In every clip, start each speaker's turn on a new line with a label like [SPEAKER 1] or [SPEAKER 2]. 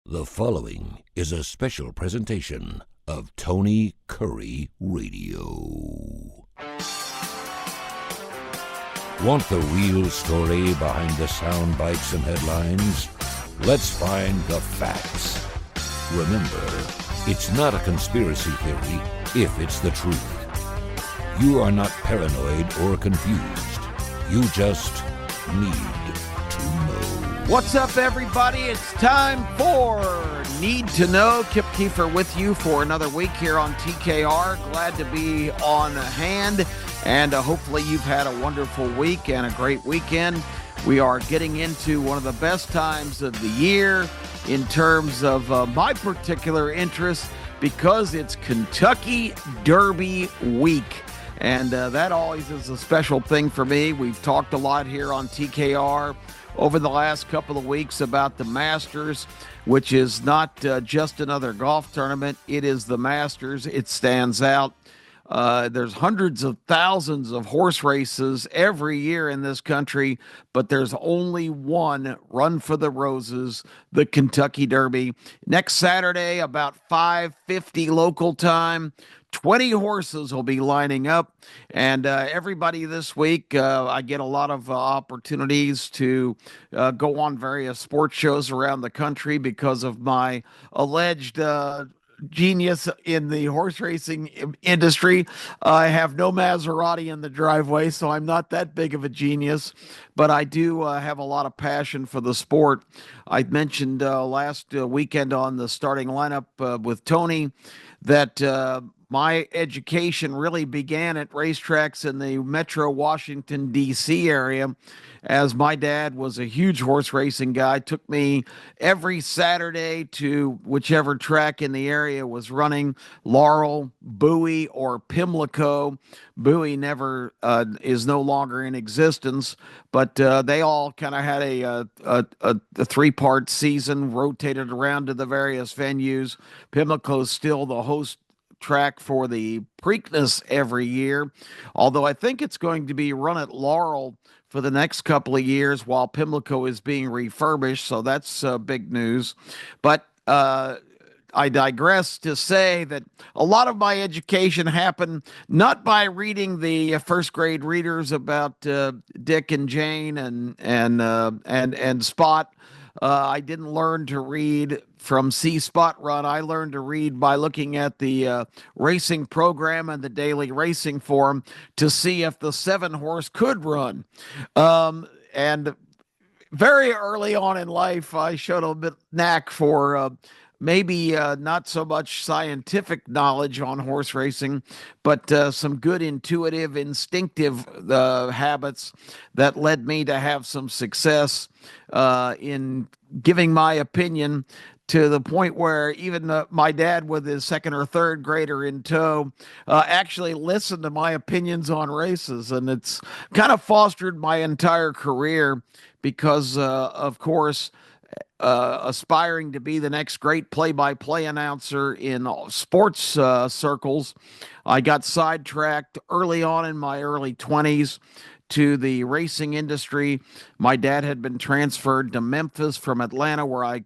[SPEAKER 1] The following is a special presentation of Tony Kurre Radio. Want the real story behind the sound bites and headlines? Let's find the facts. Remember, it's not a conspiracy theory if it's the truth. You are not paranoid or confused. You just need to know.
[SPEAKER 2] What's up, everybody? It's time for Need to Know. Kip Kiefer with you for another week here on TKR. Glad to be on hand, and hopefully you've had a wonderful week and a great weekend. We are getting into one of the best times of the year in terms of my particular interest, because it's Kentucky Derby week. And that always is a special thing for me. We've talked a lot here on TKR over the last couple of weeks about the Masters, which is not just another golf tournament. It is the Masters. It stands out. There's hundreds of thousands of horse races every year in this country, but there's only one run for the roses, the Kentucky Derby. Next Saturday, about 5:50 local time, 20 horses will be lining up, and everybody this week, I get a lot of opportunities to go on various sports shows around the country because of my alleged genius in the horse racing industry. I have no Maserati in the driveway, so I'm not that big of a genius, but I do have a lot of passion for the sport. I mentioned last weekend on the starting lineup with Tony that my education really began at racetracks in the metro Washington, D.C. area, as my dad was a huge horse racing guy. Took me every Saturday to whichever track in the area was running, Laurel, Bowie, or Pimlico. Bowie never is no longer in existence, but they all kind of had a three-part season, rotated around to the various venues. Pimlico's still the host track for the Preakness every year, although I think it's going to be run at Laurel for the next couple of years while Pimlico is being refurbished, so that's big news. But I digress to say that a lot of my education happened not by reading the first grade readers about Dick and Jane and Spot. I didn't learn to read from See Spot Run. I learned to read by looking at the racing program and the daily racing forum to see if the 7-horse could run. And very early on in life, I showed a bit knack for maybe not so much scientific knowledge on horse racing, but some good intuitive, instinctive habits that led me to have some success in giving my opinion, to the point where even my dad, with his second or third grader in tow, actually listened to my opinions on races. And it's kind of fostered my entire career because, of course, aspiring to be the next great play-by-play announcer in sports circles, I got sidetracked early on in my early 20s to the racing industry. My dad had been transferred to Memphis from Atlanta, where I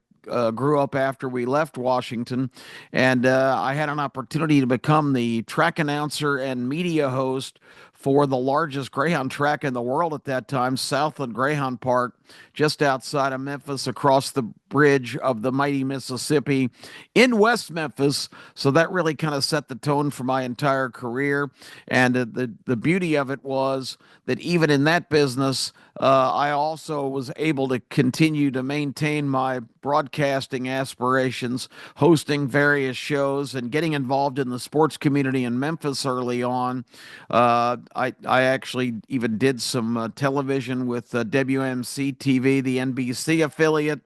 [SPEAKER 2] grew up after we left Washington, and I had an opportunity to become the track announcer and media host for the largest greyhound track in the world at that time, Southland Greyhound Park, just outside of Memphis, across the bridge of the mighty Mississippi in West Memphis. So that really kind of set the tone for my entire career. And the beauty of it was that even in that business, I also was able to continue to maintain my broadcasting aspirations, hosting various shows and getting involved in the sports community in Memphis early on. I actually even did some television with WMC TV, the NBC affiliate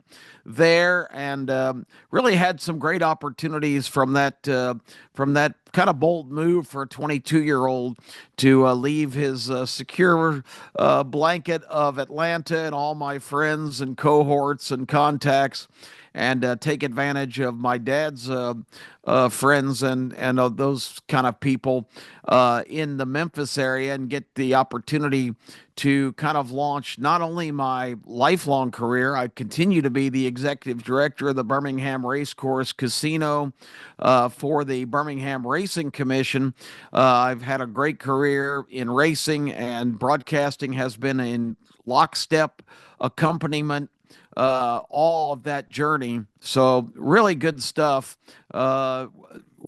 [SPEAKER 2] there, and really had some great opportunities from that kind of bold move for a 22-year-old to leave his secure blanket of Atlanta and all my friends and cohorts and contacts, and take advantage of my dad's friends and those kind of people in the Memphis area, and get the opportunity to kind of launch not only my lifelong career. I continue to be the executive director of the Birmingham Racecourse Casino for the Birmingham Racing Commission. I've had a great career in racing, and broadcasting has been in lockstep accompaniment all of that journey. So, really good stuff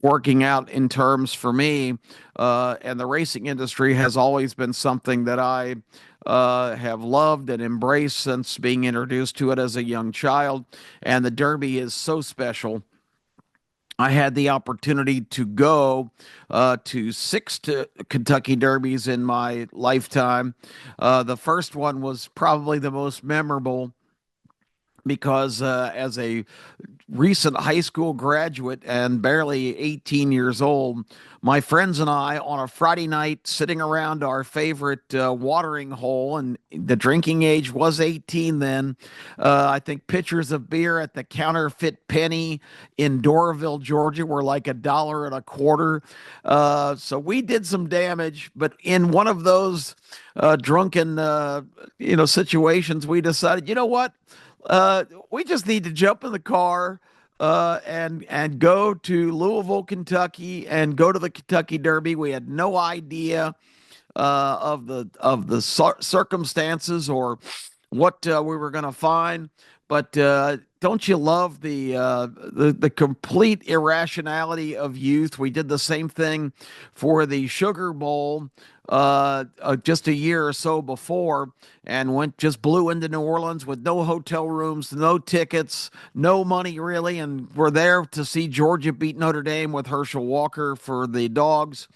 [SPEAKER 2] working out in terms for me. And the racing industry has always been something that I have loved and embraced since being introduced to it as a young child. And the Derby is so special. I had the opportunity to go to Kentucky Derbies in my lifetime. The first one was probably the most memorable because as a recent high school graduate and barely 18 years old, my friends and I, on a Friday night, sitting around our favorite watering hole, and the drinking age was 18 then. I think pitchers of beer at the Counterfeit Penny in Doraville, Georgia, were like $1.25. So we did some damage, but in one of those drunken, situations, we decided, you know what? We just need to jump in the car and go to Louisville, Kentucky, and go to the Kentucky Derby. We had no idea of the circumstances or what we were going to find. But don't you love the complete irrationality of youth? We did the same thing for the Sugar Bowl just a year or so before, and just blew into New Orleans with no hotel rooms, no tickets, no money really, and we're there to see Georgia beat Notre Dame with Herschel Walker for the Dogs.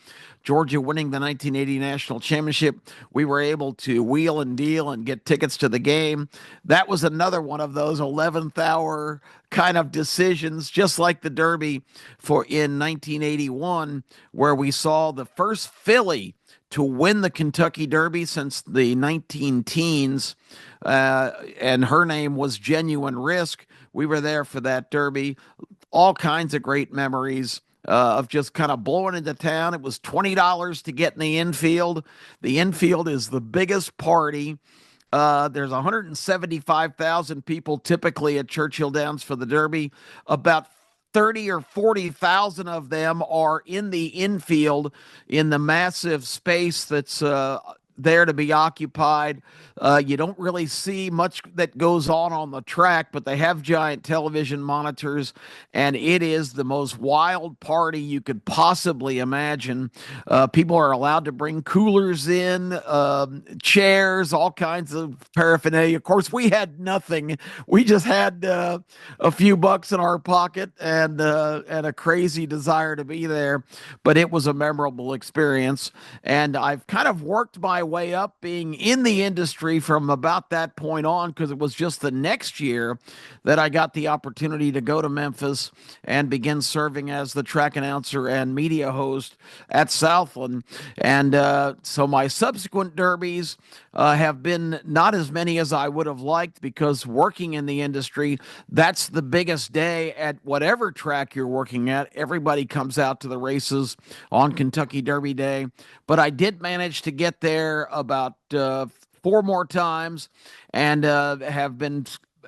[SPEAKER 2] Georgia winning the 1980 national championship. We were able to wheel and deal and get tickets to the game. That was another one of those 11th hour kind of decisions, just like the Derby for in 1981, where we saw the first filly to win the Kentucky Derby since the 19 teens, and her name was Genuine Risk. We were there for that Derby. All kinds of great memories of just kind of blowing into town. It was $20 to get in the infield. The infield is the biggest party. There's 175,000 people typically at Churchill Downs for the Derby. About 30 or 40,000 of them are in the infield in the massive space that's there to be occupied. You don't really see much that goes on the track, but they have giant television monitors, and it is the most wild party you could possibly imagine. People are allowed to bring coolers in, chairs, all kinds of paraphernalia. Of course, we had nothing. We just had a few bucks in our pocket and a crazy desire to be there, but it was a memorable experience. And I've kind of worked my way up being in the industry from about that point on, because it was just the next year that I got the opportunity to go to Memphis and begin serving as the track announcer and media host at Southland. And so my subsequent derbies have been not as many as I would have liked, because working in the industry, that's the biggest day at whatever track you're working at. Everybody comes out to the races on Kentucky Derby Day. But I did manage to get there about four more times, and have been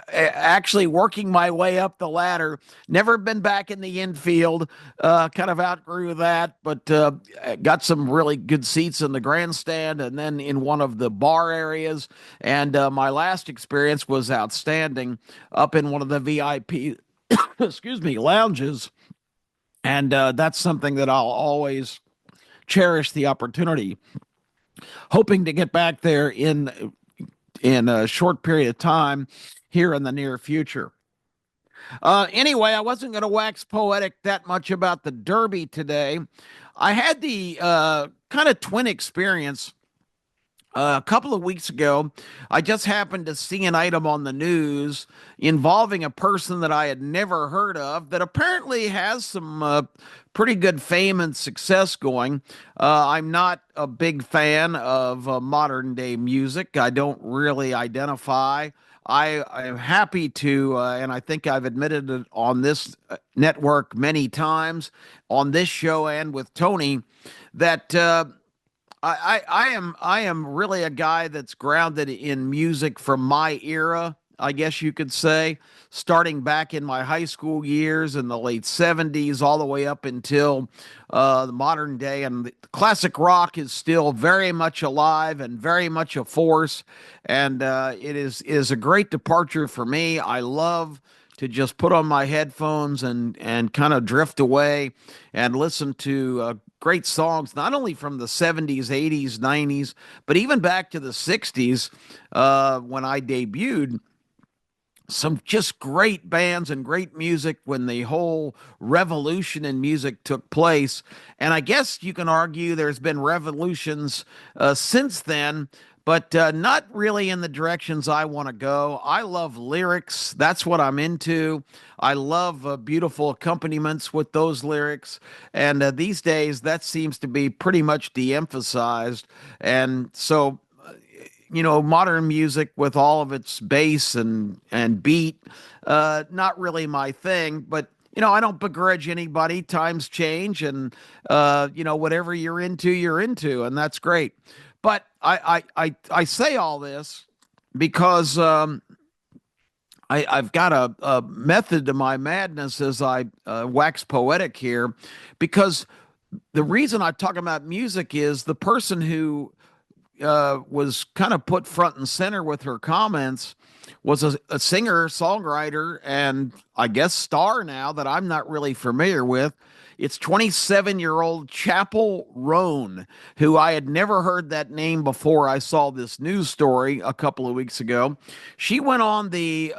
[SPEAKER 2] actually working my way up the ladder. Never been back in the infield, kind of outgrew that, but got some really good seats in the grandstand and then in one of the bar areas. And my last experience was outstanding up in one of the VIP, excuse me, lounges. And that's something that I'll always cherish the opportunity. Hoping to get back there in a short period of time here in the near future. Anyway, I wasn't going to wax poetic that much about the Derby today. I had the kind of twin experience. A couple of weeks ago, I just happened to see an item on the news involving a person that I had never heard of that apparently has some pretty good fame and success going. I'm not a big fan of modern day music. I don't really identify I am happy to, and I think I've admitted it on this network many times, on this show and with Tony, that I am really a guy that's grounded in music from my era, I guess you could say, starting back in my high school years in the late 70s all the way up until the modern day. And the classic rock is still very much alive and very much a force. And it is a great departure for me. I love to just put on my headphones and kind of drift away and listen to great songs, not only from the 70s, 80s, 90s, but even back to the 60s when I debuted. Some just great bands and great music when the whole revolution in music took place. And I guess you can argue there's been revolutions since then, but not really in the directions I want to go. I love lyrics. That's what I'm into. I love beautiful accompaniments with those lyrics. And these days, that seems to be pretty much de emphasized. And so modern music with all of its bass and beat, not really my thing. But I don't begrudge anybody. Times change, and whatever you're into, and that's great. But I say all this because I've got a method to my madness as I wax poetic here, because the reason I talk about music is the person who was kind of put front and center with her comments was a singer, songwriter, and I guess star now that I'm not really familiar with. It's 27-year-old Chapel Roan, who I had never heard that name before I saw this news story a couple of weeks ago. She went on the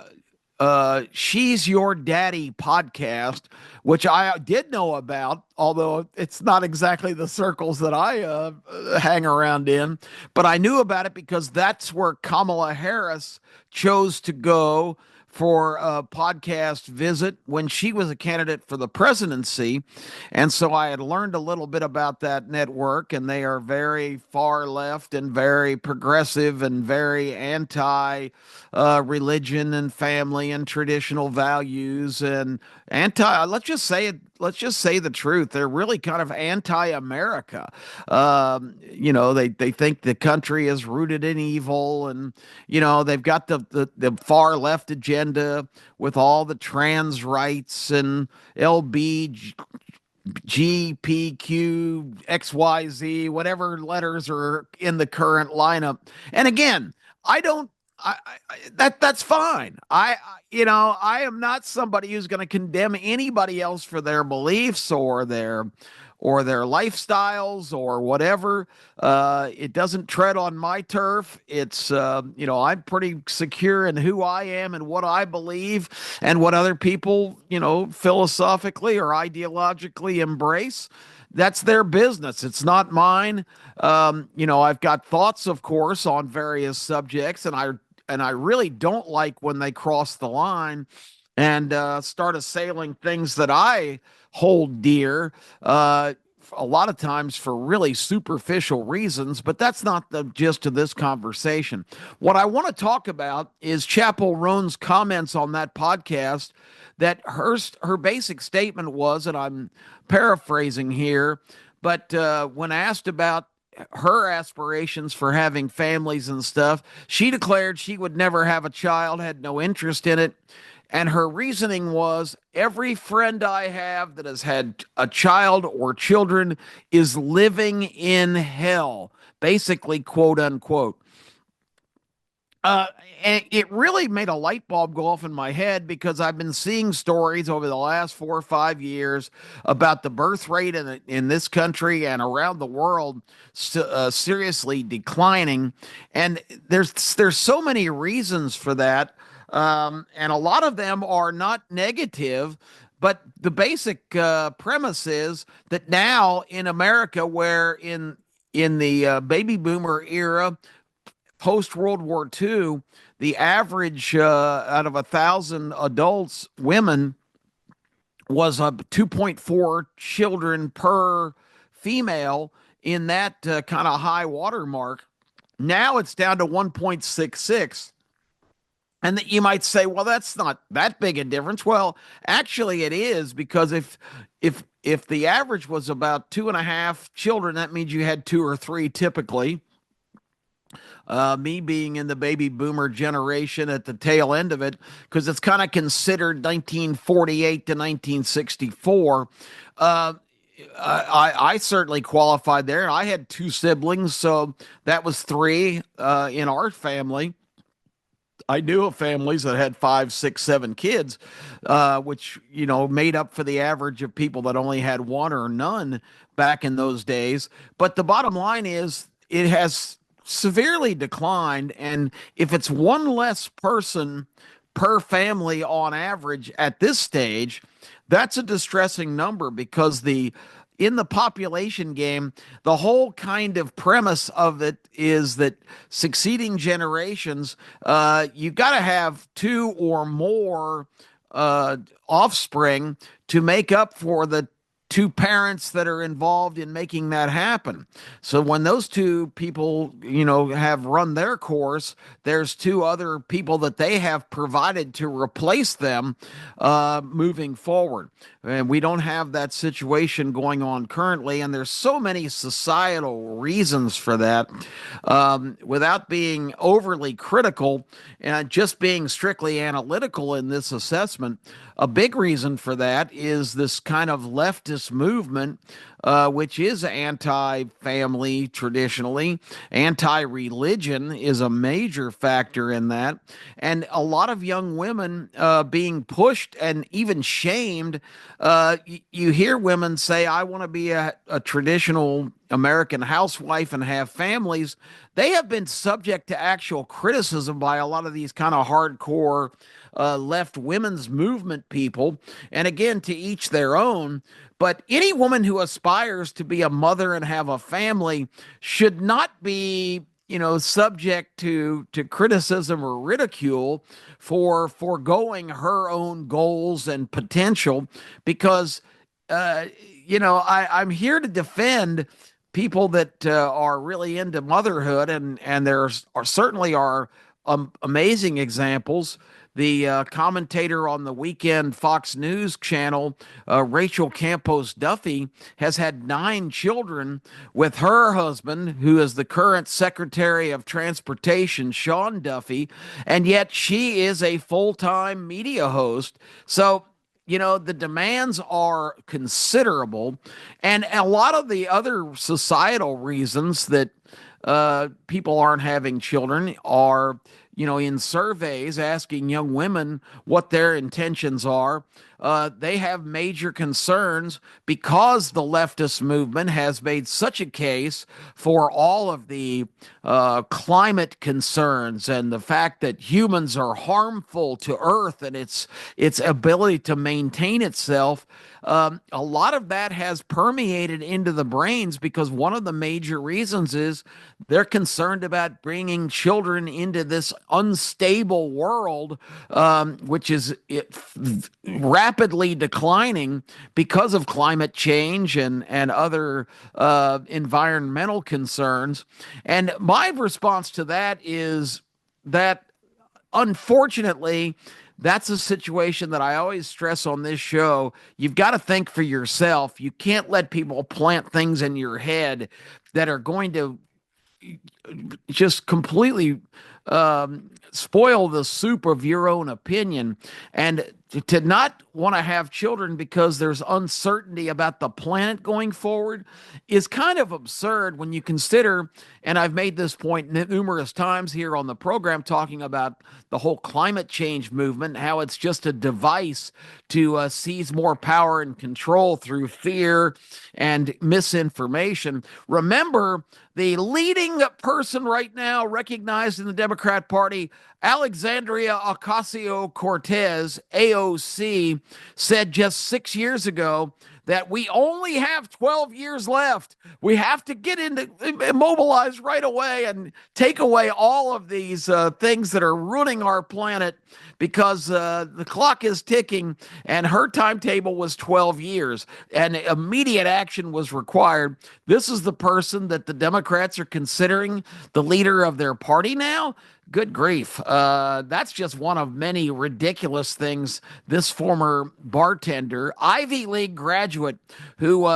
[SPEAKER 2] She's Your Daddy podcast, which I did know about, although it's not exactly the circles that I hang around in. But I knew about it because that's where Kamala Harris chose to go for a podcast visit when she was a candidate for the presidency. And so I had learned a little bit about that network, and they are very far left and very progressive and very anti religion and family and traditional values and anti, let's just say the truth. They're really kind of anti-America. They think the country is rooted in evil, and they've got the far left agenda with all the trans rights and LBGPQ, XYZ, whatever letters are in the current lineup. And again, I don't. That's fine. I am not somebody who's going to condemn anybody else for their beliefs or their lifestyles or whatever. It doesn't tread on my turf. It's I'm pretty secure in who I am and what I believe and what other people philosophically or ideologically embrace. That's their business. It's not mine. I've got thoughts, of course, on various subjects, and I really don't like when they cross the line and start assailing things that I hold dear. A lot of times for really superficial reasons, but that's not the gist of this conversation. What I want to talk about is Chapel Roan's comments on that podcast. That her basic statement was, and I'm paraphrasing here, but when asked about her aspirations for having families and stuff, she declared she would never have a child, had no interest in it. And her reasoning was, every friend I have that has had a child or children is living in hell, basically, quote unquote. And it really made a light bulb go off in my head, because I've been seeing stories over the last 4 or 5 years about the birth rate in this country and around the world seriously declining. And there's so many reasons for that. And a lot of them are not negative, but the basic premise is that now in America, where in the baby boomer era, post World War II, the average out of 1,000 adults, women, was 2.4 children per female in that kind of high water mark. Now it's down to 1.66. And that you might say, well, that's not that big a difference. Well, actually, it is, because if the average was about 2.5 children, that means you had two or three typically. Me being in the baby boomer generation at the tail end of it, because it's kind of considered 1948 to 1964. Uh, I certainly qualified there. I had two siblings, so that was three in our family. I knew of families that had five, six, seven kids, which, made up for the average of people that only had one or none back in those days. But the bottom line is it has severely declined. And if it's one less person per family on average at this stage, that's a distressing number, because the in the population game, the whole kind of premise of it is that succeeding generations, you got to have two or more uh, offspring to make up for the two parents that are involved in making that happen. So when those two people, have run their course, there's two other people that they have provided to replace them moving forward. And we don't have that situation going on currently. And there's so many societal reasons for that. Without being overly critical and just being strictly analytical in this assessment, a big reason for that is this kind of leftist movement, which is anti family traditionally. Anti religion is a major factor in that. And a lot of young women being pushed and even shamed. You hear women say, I want to be a traditional American housewife and have families. They have been subject to actual criticism by a lot of these kind of hardcore left women's movement people. And again, to each their own. But any woman who aspires to be a mother and have a family should not be, subject to criticism or ridicule for foregoing her own goals and potential, because, I'm here to defend people that are really into motherhood, and certainly are amazing examples. The commentator on the weekend Fox News channel, Rachel Campos Duffy, has had 9 children with her husband, who is the current Secretary of Transportation, Sean Duffy, and yet she is a full-time media host. So, the demands are considerable, and a lot of the other societal reasons that people aren't having children are, in surveys asking young women what their intentions are. They have major concerns because the leftist movement has made such a case for all of the climate concerns and the fact that humans are harmful to Earth and its ability to maintain itself. A lot of that has permeated into the brains, because one of the major reasons is they're concerned about bringing children into this unstable world, which is rapidly declining because of climate change and other environmental concerns. And my response to that is that, unfortunately, that's a situation that I always stress on this show. You've got to think for yourself. You can't let people plant things in your head that are going to just completely spoil the soup of your own opinion. And to not want to have children because there's uncertainty about the planet going forward is kind of absurd when you consider, and I've made this point numerous times here on the program, talking about the whole climate change movement, how it's just a device to seize more power and control through fear and misinformation. Remember, the leading person right now recognized in the Democrat Party, Alexandria Ocasio-Cortez, AOC, said just 6 years ago that we only have 12 years left. We have to get into mobilize right away and take away all of these things that are ruining our planet because the clock is ticking, and her timetable was 12 years, and immediate action was required. This is the person that the Democrats are considering the leader of their party now. Good grief. That's just one of many ridiculous things this former bartender, Ivy League graduate, who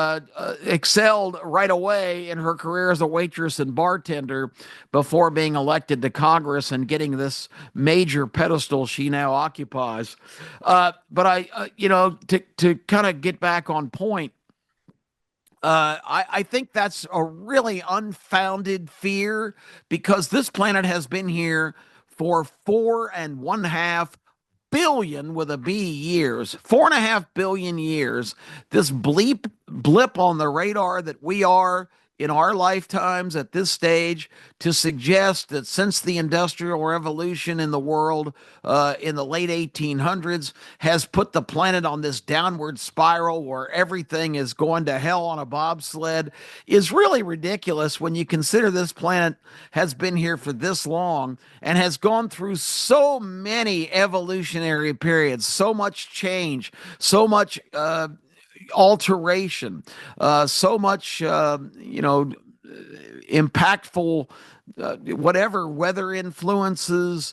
[SPEAKER 2] excelled right away in her career as a waitress and bartender before being elected to Congress and getting this major pedestal she now occupies. To kind of get back on point, I think that's a really unfounded fear because this planet has been here for 4.5 billion with a B years, 4.5 billion years. This blip on the radar that we are in our lifetimes at this stage to suggest that since the Industrial Revolution in the world in the late 1800s has put the planet on this downward spiral where everything is going to hell on a bobsled is really ridiculous when you consider this planet has been here for this long and has gone through so many evolutionary periods, so much change, so much alteration, so much, impactful, whatever weather influences,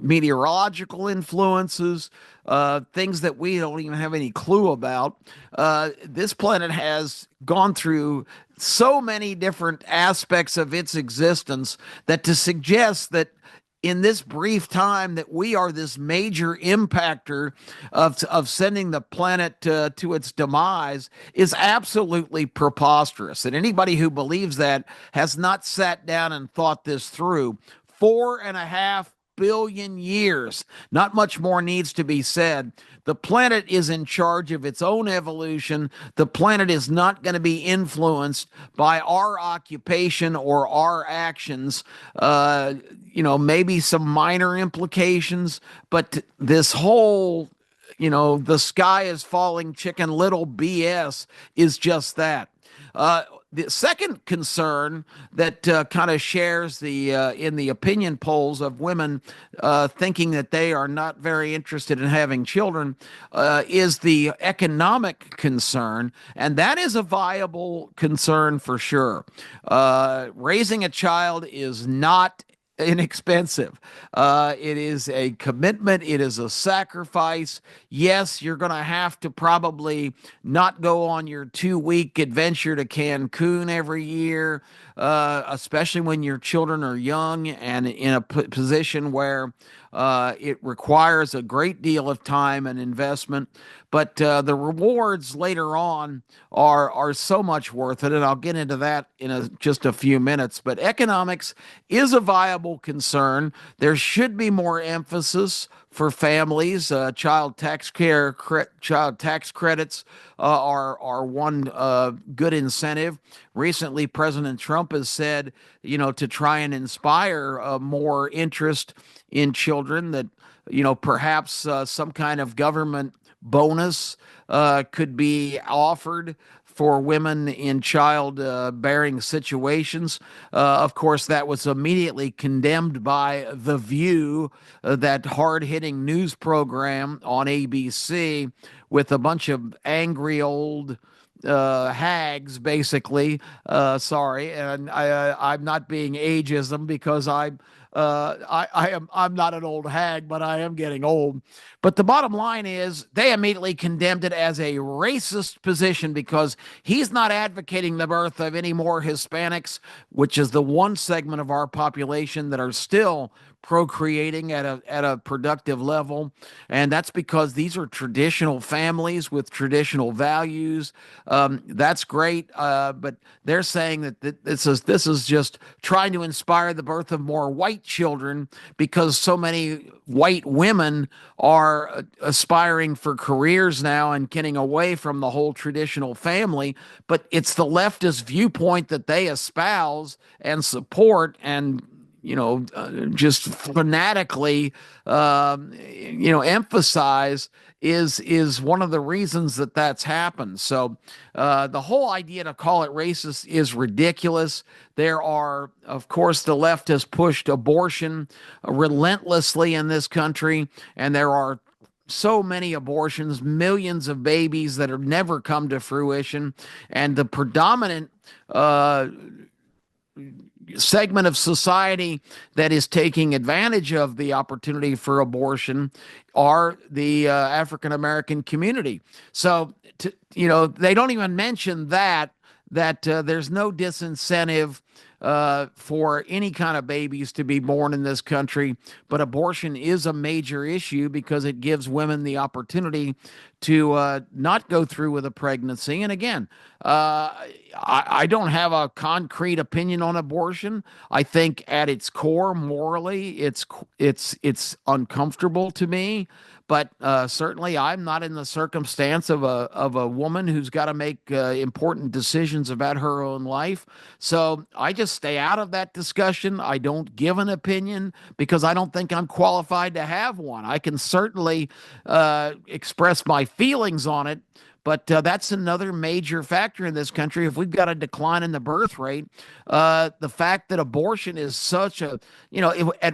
[SPEAKER 2] meteorological influences, things that we don't even have any clue about. This planet has gone through so many different aspects of its existence that to suggest that in this brief time that we are this major impactor of sending the planet to its demise is absolutely preposterous. And anybody who believes that has not sat down and thought this through. 4.5 billion years. Not much more needs to be said. The planet is in charge of its own evolution. The planet is not going to be influenced by our occupation or our actions. Maybe some minor implications, but this whole, the sky is falling chicken little BS is just that. The second concern that kind of shares in the opinion polls of women thinking that they are not very interested in having children is the economic concern, and that is a viable concern for sure. Raising a child is not inexpensive. It is a commitment. It is a sacrifice. Yes, you're going to have to probably not go on your 2-week adventure to Cancun every year, especially when your children are young and in a position where it requires a great deal of time and investment. But the rewards later on are so much worth it, and I'll get into that in just a few minutes. But economics is a viable concern. There should be more emphasis for families. Child tax credits are one good incentive. Recently, President Trump has said, to try and inspire more interest in children, that perhaps some kind of government bonus could be offered for women in child-bearing situations. Of course, that was immediately condemned by The View, that hard-hitting news program on ABC, with a bunch of angry old hags, basically. Sorry, and I'm not being ageism because I'm not an old hag, but I am getting old. But the bottom line is they immediately condemned it as a racist position because he's not advocating the birth of any more Hispanics, which is the one segment of our population that are still procreating at a productive level, and that's because these are traditional families with traditional values. That's great, but they're saying that this is just trying to inspire the birth of more white children because so many white women are aspiring for careers now and getting away from the whole traditional family. But it's the leftist viewpoint that they espouse and support, and just fanatically, emphasize is one of the reasons that that's happened. So the whole idea to call it racist is ridiculous. There are, of course, the left has pushed abortion relentlessly in this country, and there are so many abortions, millions of babies that have never come to fruition, and the predominant uh, segment of society that is taking advantage of the opportunity for abortion are the African American community. So, they don't even mention that there's no disincentive for any kind of babies to be born in this country, but abortion is a major issue because it gives women the opportunity to not go through with a pregnancy. And again, I don't have a concrete opinion on abortion. I think at its core, morally, it's uncomfortable to me. But certainly, I'm not in the circumstance of a woman who's got to make important decisions about her own life. So I just stay out of that discussion. I don't give an opinion because I don't think I'm qualified to have one. I can certainly express my feelings on it. But that's another major factor in this country. If we've got a decline in the birth rate, the fact that abortion is such at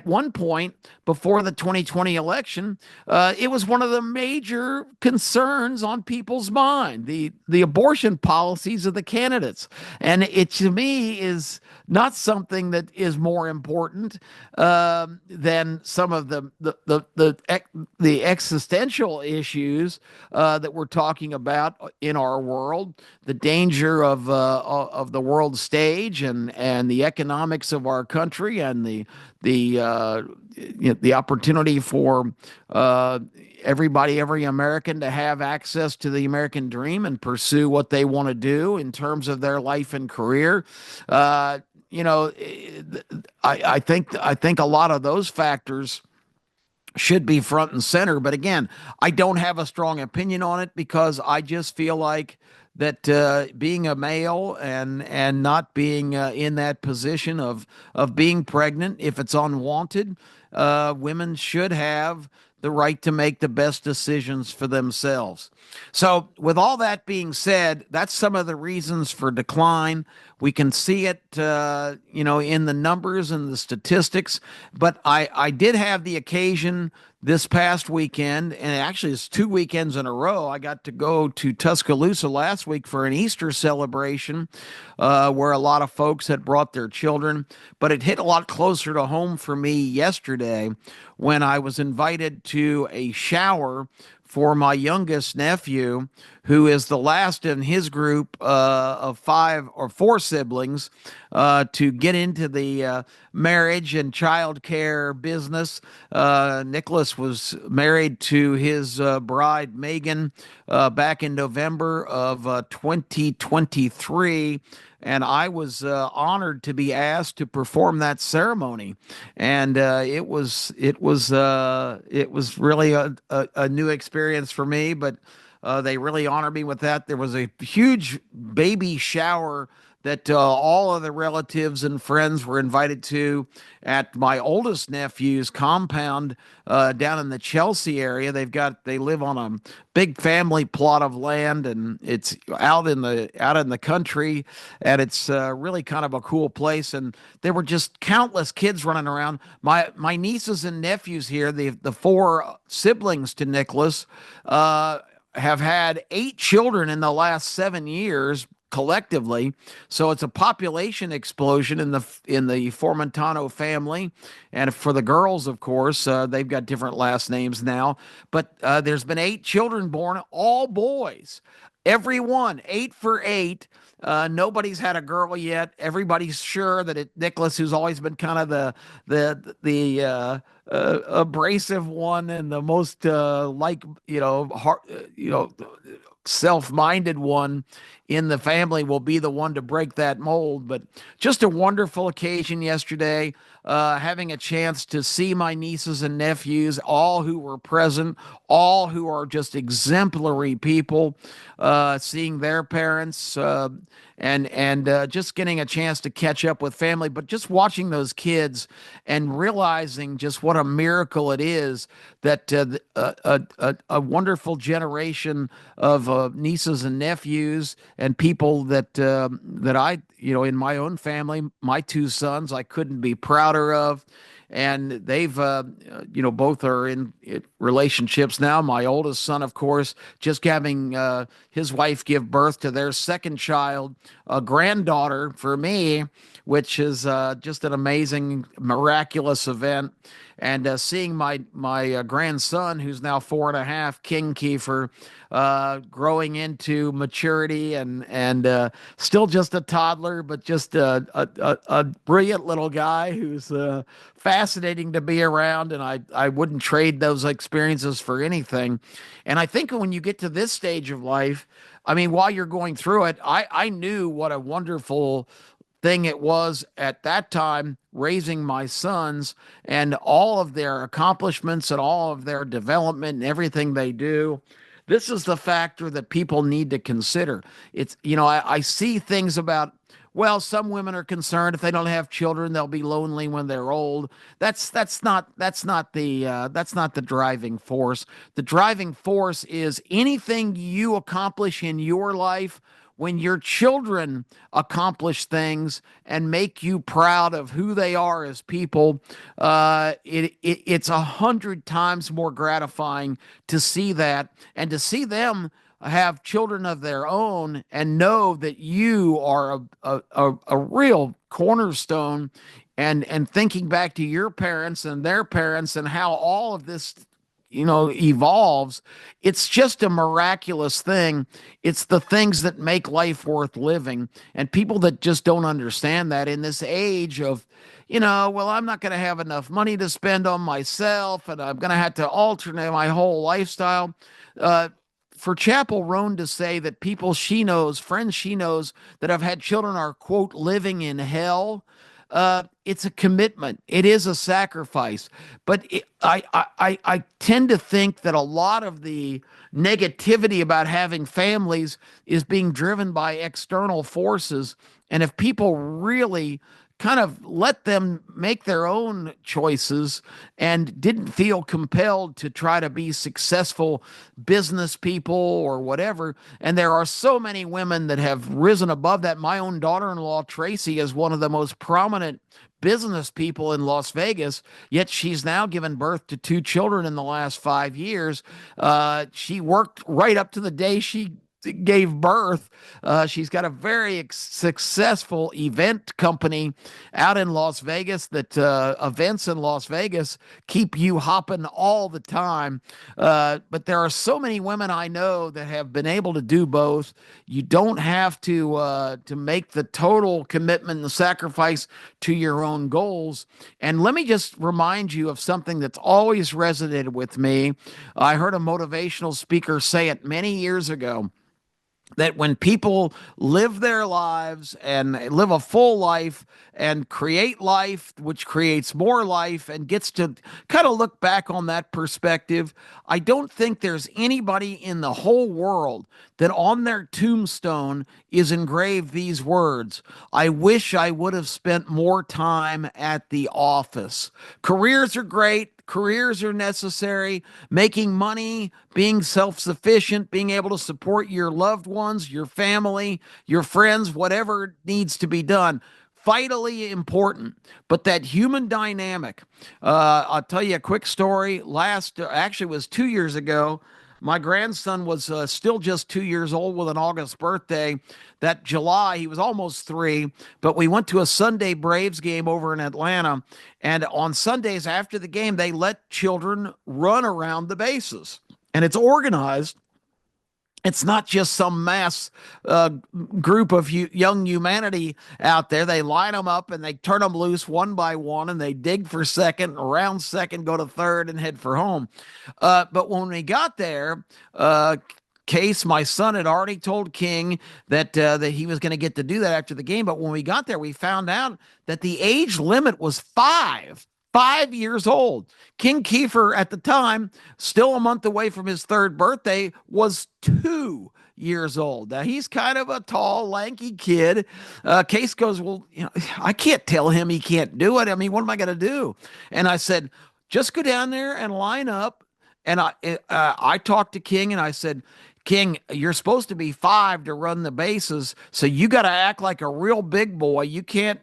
[SPEAKER 2] one point before the 2020 election, it was one of the major concerns on people's mind, the abortion policies of the candidates. And it, to me, is not something that is more important than some of the existential issues that we're talking about in our world, the danger of the world stage and the economics of our country and the opportunity for every American to have access to the American dream and pursue what they want to do in terms of their life and career. I think a lot of those factors should be front and center. But again, I don't have a strong opinion on it because I just feel like that being a male and not being in that position of being pregnant, if it's unwanted, women should have the right to make the best decisions for themselves. So, with all that being said, that's some of the reasons for decline. We can see it, in the numbers and the statistics. But I did have the occasion this past weekend, and actually it's 2 weekends in a row. I got to go to Tuscaloosa last week for an Easter celebration where a lot of folks had brought their children. But it hit a lot closer to home for me yesterday when I was invited to a shower for my youngest nephew, who is the last in his group of 5 or 4 siblings to get into the marriage and child care business. Nicholas was married to his bride, Megan, back in November of 2023. And I was honored to be asked to perform that ceremony, and it was really a new experience for me. But they really honored me with that. There was a huge baby shower that all of the relatives and friends were invited to at my oldest nephew's compound down in the Chelsea area. They live on a big family plot of land, and it's out in the country, and it's really kind of a cool place. And there were just countless kids running around. My nieces and nephews here, the 4 siblings to Nicholas, have had 8 children in the last 7 years collectively. So it's a population explosion in the Formentano family. And for the girls, of course, they've got different last names now. But there's been 8 children born, all boys. Everyone, 8 for 8. Nobody's had a girl yet. Everybody's sure that Nicholas, who's always been kind of the abrasive one and the most self-minded one in the family, will be the one to break that mold. But just a wonderful occasion yesterday. having a chance to see my nieces and nephews, all who were present, all who are just exemplary people, seeing their parents, and just getting a chance to catch up with family, but just watching those kids and realizing just what a miracle it is that a wonderful generation of nieces and nephews and people that I, in my own family, my two sons, I couldn't be prouder of. And they've, both are in relationships now. My oldest son, of course, just having his wife give birth to their second child, a granddaughter for me, which is just an amazing, miraculous event. And seeing my grandson, who's now 4.5, King Kiefer, growing into maturity and still just a toddler, but just a brilliant little guy who's fascinating to be around. And I wouldn't trade those experiences for anything. And I think when you get to this stage of life, I mean, while you're going through it, I knew what a wonderful thing it was at that time raising my sons and all of their accomplishments and all of their development and everything they do. This is the factor that people need to consider. It's, I see things about, well, some women are concerned if they don't have children, they'll be lonely when they're old. That's not the driving force. The driving force is anything you accomplish in your life when your children accomplish things and make you proud of who they are as people. It's 100 times more gratifying to see that and to see them have children of their own and know that you are a real cornerstone. And thinking back to your parents and their parents and how all of this evolves. It's just a miraculous thing. It's the things that make life worth living. And people that just don't understand that in this age of, well, I'm not going to have enough money to spend on myself and I'm going to have to alternate my whole lifestyle. For Chapel Roan to say that people she knows, friends she knows that have had children are, quote, living in hell. It's a commitment. It is a sacrifice. But I tend to think that a lot of the negativity about having families is being driven by external forces. And if people really kind of let them make their own choices and didn't feel compelled to try to be successful business people or whatever. And there are so many women that have risen above that. My own daughter-in-law, Tracy, is one of the most prominent business people in Las Vegas, yet she's now given birth to 2 children in the last 5 years. She worked right up to the day she gave birth. She's got a very successful event company out in Las Vegas that events in Las Vegas keep you hopping all the time. But there are so many women I know that have been able to do both. You don't have to make the total commitment and sacrifice to your own goals. And let me just remind you of something that's always resonated with me. I heard a motivational speaker say it many years ago, that when people live their lives and live a full life and create life, which creates more life and gets to kind of look back on that perspective, I don't think there's anybody in the whole world that on their tombstone is engraved these words: I wish I would have spent more time at the office. Careers are great. Careers are necessary. Making money, being self-sufficient, being able to support your loved ones, your family, your friends, whatever needs to be done. Vitally important. But that human dynamic, I'll tell you a quick story. Actually, it was 2 years ago. My grandson was still just 2 years old with an August birthday. That July, he was almost 3, but we went to a Sunday Braves game over in Atlanta. And on Sundays after the game, they let children run around the bases. And it's organized. It's not just some mass group of young humanity out there. They line them up and they turn them loose one by one, and they dig for second, around second, go to third, and head for home. But when we got there, Case, my son, had already told King that he was going to get to do that after the game. But when we got there, we found out that the age limit was 5 years old. King Kiefer at the time, still a month away from his third birthday, was 2 years old. Now he's kind of a tall, lanky kid. Case goes, well, I can't tell him he can't do it. I mean, what am I going to do? And I said, just go down there and line up. And I talked to King and I said, King, you're supposed to be 5 to run the bases, so you got to act like a real big boy. You can't,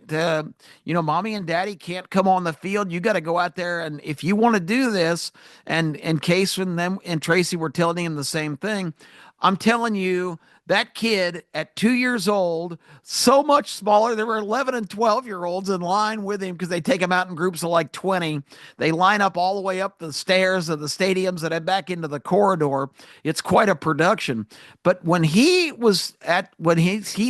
[SPEAKER 2] mommy and daddy can't come on the field. You got to go out there, and if you want to do this, and Case and them and Tracy were telling him the same thing. I'm telling you, that kid at 2 years old, so much smaller. There were 11 and 12-year-olds in line with him because they take him out in groups of like 20. They line up all the way up the stairs of the stadiums and head back into the corridor. It's quite a production. But when he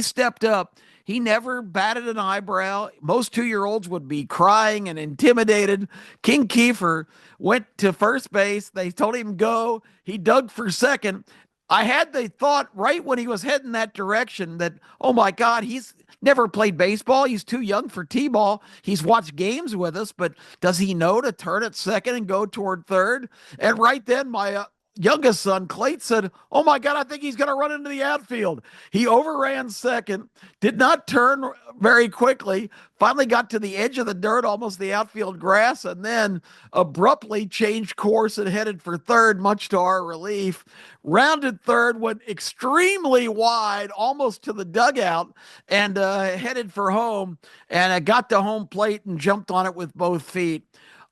[SPEAKER 2] stepped up, he never batted an eyebrow. Most 2-year-olds would be crying and intimidated. King Kiefer went to first base. They told him go. He dug for second. I had the thought right when he was heading that direction that, oh my God, he's never played baseball. He's too young for T-ball. He's watched games with us, but does he know to turn at second and go toward third? And right then, my youngest son, Clayton, said, oh my God, I think he's going to run into the outfield. He overran second, did not turn very quickly, finally got to the edge of the dirt, almost the outfield grass, and then abruptly changed course and headed for third, much to our relief. Rounded third, went extremely wide, almost to the dugout, and headed for home, and got to home plate and jumped on it with both feet.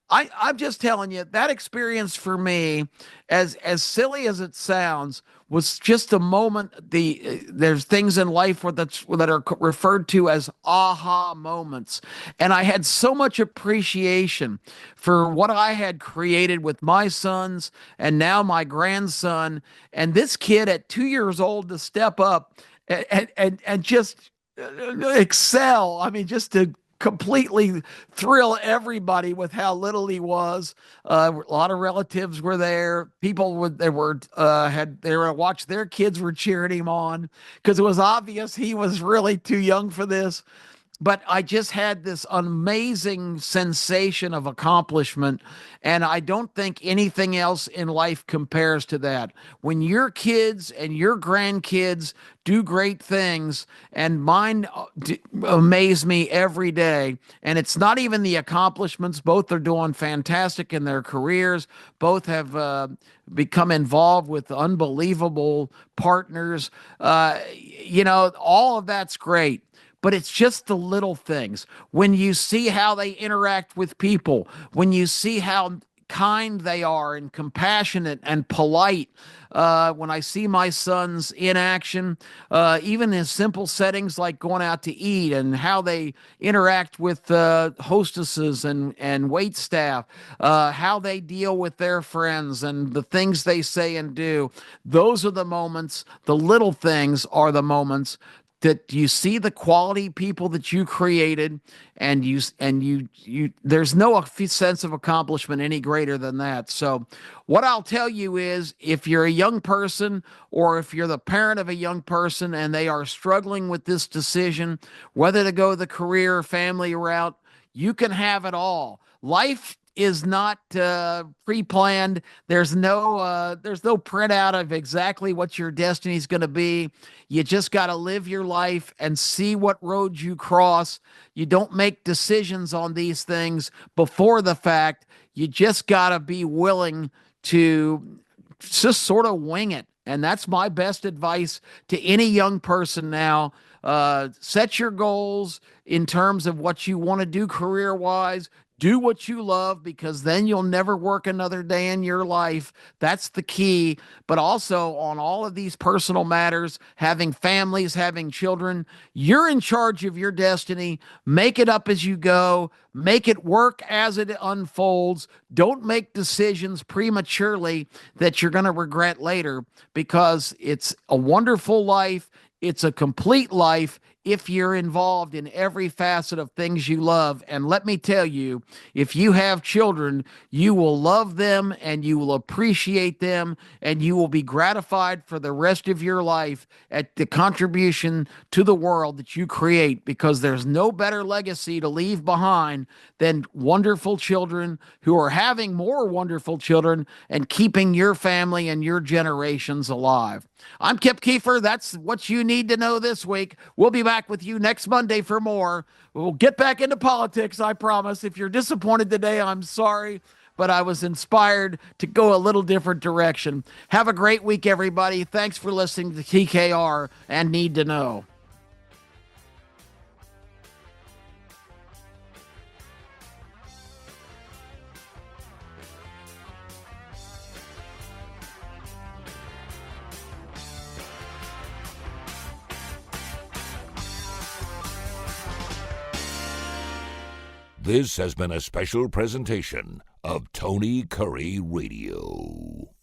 [SPEAKER 2] I'm just telling you, that experience for me, as silly as it sounds, was just a moment. There's things in life that are referred to as aha moments, and I had so much appreciation for what I had created with my sons and now my grandson, and this kid at 2 years old to step up and just excel. I mean, just to completely thrill everybody with how little he was. A lot of relatives were there. People were to watch their kids were cheering him on because it was obvious he was really too young for this. But I just had this amazing sensation of accomplishment, and I don't think anything else in life compares to that. When your kids and your grandkids do great things, and mine amaze me every day, and it's not even the accomplishments. Both are doing fantastic in their careers. Both have become involved with unbelievable partners. All of that's great. But it's just the little things. When you see how they interact with people, when you see how kind they are and compassionate and polite, when I see my sons in action, even in simple settings like going out to eat and how they interact with hostesses and wait staff, how they deal with their friends and the things they say and do, those are the moments, the little things are the moments that you see the quality people that you created, and you there's no sense of accomplishment any greater than that. So what I'll tell you is, if you're a young person or if you're the parent of a young person and they are struggling with this decision, whether to go the career or family route, you can have it all. Life is not pre-planned. There's no printout of exactly what your destiny is going to be. You just got to live your life and see what roads you cross. You don't make decisions on these things before the fact. You just got to be willing to just sort of wing it. And that's my best advice to any young person now. Set your goals in terms of what you want to do career-wise. Do what you love, because then you'll never work another day in your life. That's the key. But also on all of these personal matters, having families, having children, you're in charge of your destiny. Make it up as you go. Make it work as it unfolds. Don't make decisions prematurely that you're going to regret later, because it's a wonderful life. It's a complete life if you're involved in every facet of things you love. And let me tell you, if you have children, you will love them and you will appreciate them and you will be gratified for the rest of your life at the contribution to the world that you create, because there's no better legacy to leave behind than wonderful children who are having more wonderful children and keeping your family and your generations alive. I'm Kip Kiefer. That's what you need to know this week. We'll be back with you next Monday for more. We'll get back into politics, I promise. If you're disappointed today, I'm sorry, but I was inspired to go a little different direction. Have a great week, everybody. Thanks for listening to TKR and Need to Know.
[SPEAKER 1] This has been a special presentation of Tony Kurre Radio.